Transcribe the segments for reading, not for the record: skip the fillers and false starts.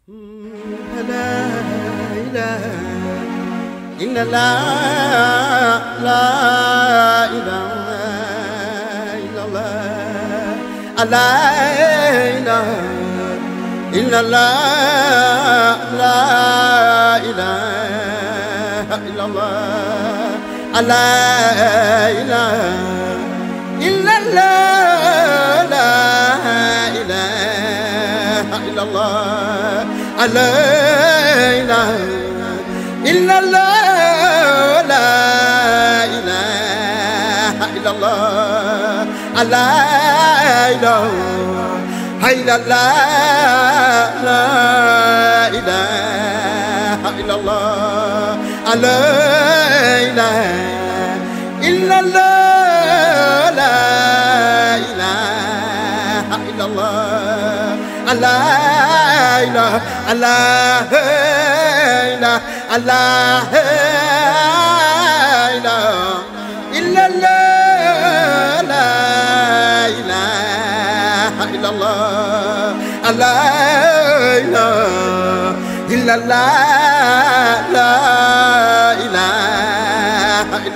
La ilaha illallah, la ilaha illallah, la ilaha illallah, la ilaha illallah, la ilaha illallah, la ilaha illallah, la ilaha illallah, la ilaha illallah, la ilaha illallah, la ilaha illallah, la ilaha illallah, la ilaha illallah, la ilaha Allah Allah illallah, la ilaha illallah, la ilaha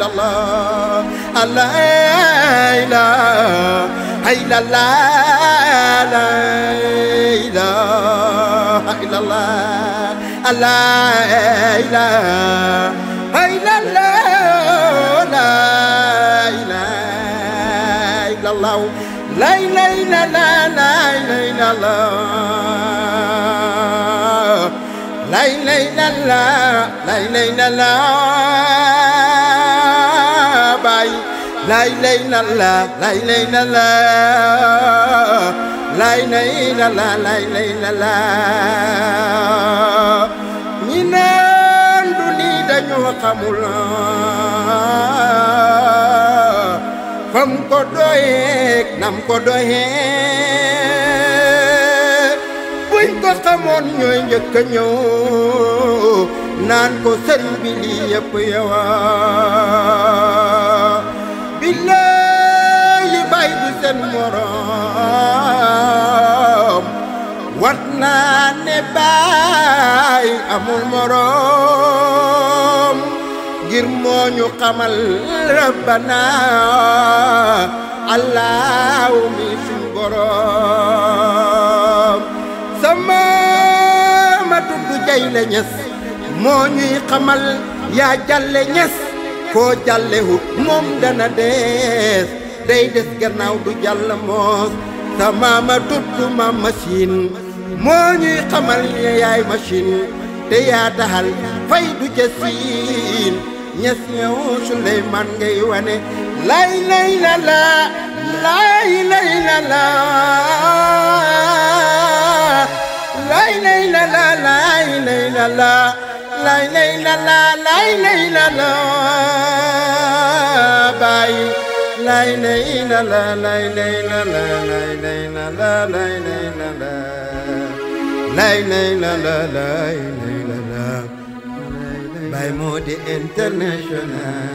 illallah, la ilaha illallah, la ilaha illallah, la ilaha illallah, la ilaha illallah, la ilaha illallah, la ilaha illallah, la ilaha illallah, la ilaha illallah, bay la ilaha illallah, la ilaha illallah, la ilaha illallah, la ilaha illallah. ñi naan du ni dañoo xamul fam ko doyeek nam ko doyee buñ ko xamoon ñooy njëkk a ñëw naan ko sëriñ bi lii yëpp yowa billahi bay du seen morom wat naa ne baay amul morom ngir moo ñu xamal rabbana allahu mi suñ borom sama ma tudd Jayle Ñas moo ñuy xamal yaa Jalle Ñas koo jàllewut moom dana dees day des gannaaw du jàll moos sama ma tudd ma machine moo ñuy xamal yaay machine te yaa taxal fay du ca siin Ñas ñëw Suleymaan ngay wane lay lay la la lay lay la la lay lay la la lay lay la la lay lay la la lay lay la la bay lay lay la la lay lay la la lay lay la la lay lay la la lay lay la la lay lay la la bay moo di international